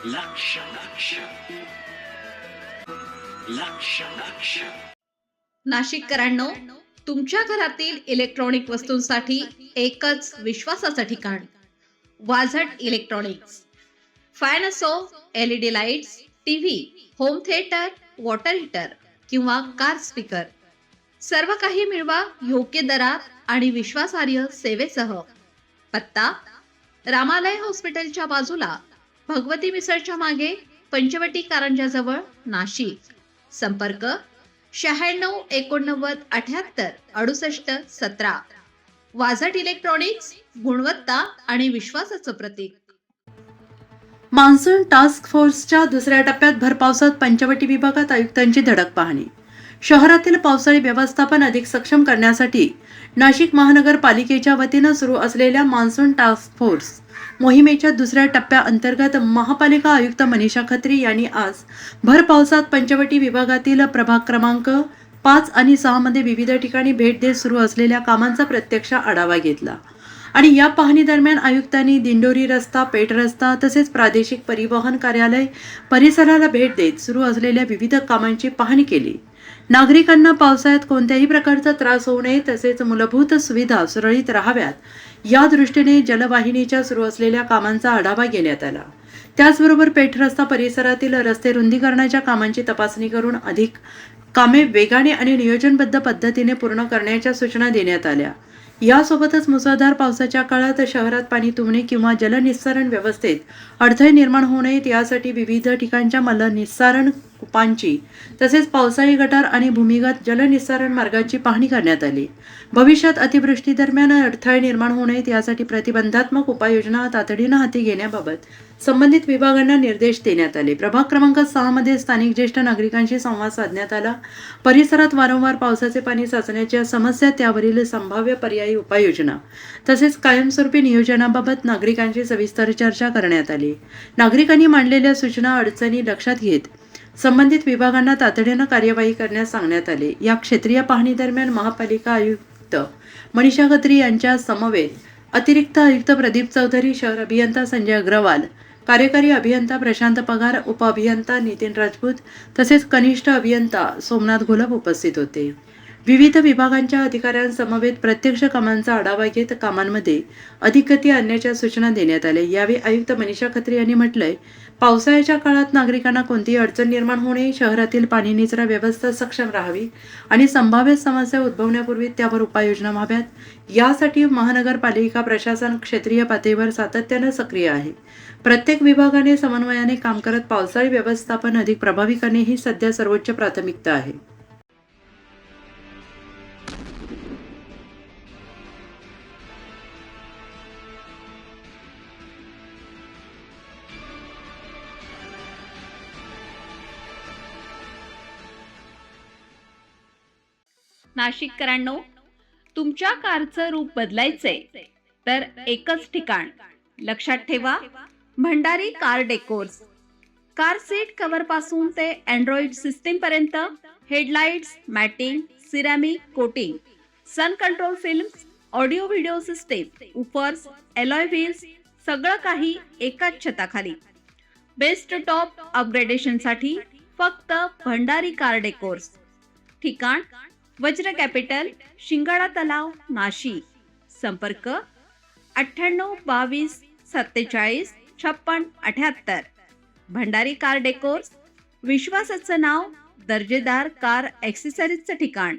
लक्ष लक्ष लक्ष लक्ष नाशिककरांनो, तुमच्या घरातील इलेक्ट्रॉनिक वस्तूंसाठी एकच विश्वासाचं ठिकाण वाझट इलेक्ट्रॉनिक्स. फॅन असो, LED lights, TV, home theatre, water heater किंवा कार स्पीकर, सर्व काही मिळवा योग्य दरात आणि विश्वासार्ह सेवेसह. पत्ता: रामालय हॉस्पिटलच्या बाजूला, भगवती मिसळच्या मागे, पंचवटी कारंजाजवळ, नाशिक. संपर्क: 96 89 78 68 17. वाझट इलेक्ट्रॉनिक्स, गुणवत्ता आणि विश्वासाचं प्रतीक. मान्सून टास्क फोर्सच्या दुसऱ्या टप्प्यात भर पावसात पंचवटी विभागात आयुक्तांची धडक पाहणी. शहरातील पावसाळी व्यवस्थापन अधिक सक्षम करण्यासाठी नाशिक महानगरपालिकेच्या वतीनं सुरू असलेल्या मान्सून टास्क फोर्स मोहिमेच्या दुसऱ्या टप्प्याअंतर्गत महापालिका आयुक्त मनीषा खत्री यांनी आज भर पावसात पंचवटी विभागातील प्रभाग क्रमांक 5 आणि 6 मध्ये विविध ठिकाणी भेट देत सुरू असलेल्या कामांचा प्रत्यक्ष आढावा घेतला. आणि या पाहणी दरम्यान आयुक्तांनी दिंडोरी रस्ता, पेठ रस्ता तसेच प्रादेशिक परिवहन कार्यालय परिसराला भेट देत सुरू असलेल्या विविध कामांची पाहणी केली. नागरिकांना पावसाळ्यात कोणत्याही प्रकारचा त्रास होऊ नये तसेच मूलभूत सुविधा सुरळीत राहाव्यात या दृष्टीने जलवाहिनीच्या सुरू असलेल्या कामांचा आढावा घेण्यात आला. त्याचबरोबर पेठ रस्ता परिसरातील रस्ते रुंदीकरणाच्या कामांची तपासणी करून अधिक कामे वेगाने आणि नियोजनबद्ध पद्धतीने पूर्ण करण्याच्या सूचना देण्यात आल्या. यासोबतच मुसळधार पावसाच्या काळात शहरात पाणी तुंबणे किंवा जलनिस्सारण व्यवस्थेत अडथळे निर्माण होऊ नयेत यासाठी विविध ठिकाणच्या मलनिस्सारण कूपांची तसेच पावसाळी गटार आणि भूमिगत जलनिस्सारण मार्गाची पाहणी करण्यात आली. भविष्यात अतिवृष्टी दरम्यान अडथळे निर्माण होऊ नयेत यासाठी प्रतिबंधात्मक उपाययोजना तातडीनं हाती घेण्याबाबत संबंधित विभागांना निर्देश देण्यात आले. प्रभाग क्रमांक 6 मध्ये स्थानिक ज्येष्ठ नागरिकांशी संवाद साधण्यात आला. परिसरात वारंवार पावसाचे पाणी साचण्याच्या समस्या, त्यावरील संभाव्य पर्यायी उपाययोजना तसेच कायमस्वरूपी नियोजनाबाबत नागरिकांशी सविस्तर चर्चा करण्यात आली. नागरिकांनी मांडलेल्या सूचना अडचणी लक्षात घेत संबंधित विभागांना तातडीनं कार्यवाही करण्यास सांगण्यात आले. या क्षेत्रीय पाहणी दरम्यान महापालिका आयुक्त मनीषा खत्री यांच्या समवेत अतिरिक्त आयुक्त प्रदीप चौधरी, शहर अभियंता संजय अग्रवाल, कार्यकारी अभियंता प्रशांत पगार, उपअभियंता नितीन राजपूत तसेच कनिष्ठ अभियंता सोमनाथ घोलप उपस्थित होते. विविध विभागांच्या अधिकाऱ्यांसमवेत प्रत्यक्ष कामांचा आढावा घेत कामांमध्ये अधिक गती आणण्याच्या सूचना देण्यात आल्या. यावेळी आयुक्त मनीषा खत्री यांनी म्हटलंय, पावसाळ्याच्या काळात नागरिकांना कोणतीही अडचण निर्माण होऊ नये, शहरातील पाणी निचरा व्यवस्था सक्षम राहावी आणि संभाव्य समस्या उद्भवण्यापूर्वी त्यावर उपाययोजना व्हाव्यात. यासाठी महानगरपालिका प्रशासन क्षेत्रीय पातळीवर सातत्यानं सक्रिय आहे. प्रत्येक विभागाने समन्वयाने काम करत पावसाळी व्यवस्थापन अधिक प्रभावी करणे ही सध्या सर्वोच्च प्राथमिकता आहे. नाशिककरांनो, तुमच्या कारचं रूप बदलायचंय तर एकच ठिकाण लक्षात ठेवा, Bhandari car decors. Car seat cover पासून ते अँड्रॉइड सिस्टीम पर्यंत, headlights, matting, ceramic coating, sun control films, audio video system, woofers, alloy wheels, सगळं काही एकाच छताखाली. बेस्ट टॉप अपग्रेडेशनसाठी फक्त भंडारी कार डेकोर्स. ठिकाण: वज्र कॅपिटल, शिंगाडा तलाव, नाशिक. संपर्क: 98 22 47 56 78. भंडारी कार डेकोर्स, विश्वासाचं नाव, दर्जेदार कार ॲक्सेसरीजचं ठिकाण.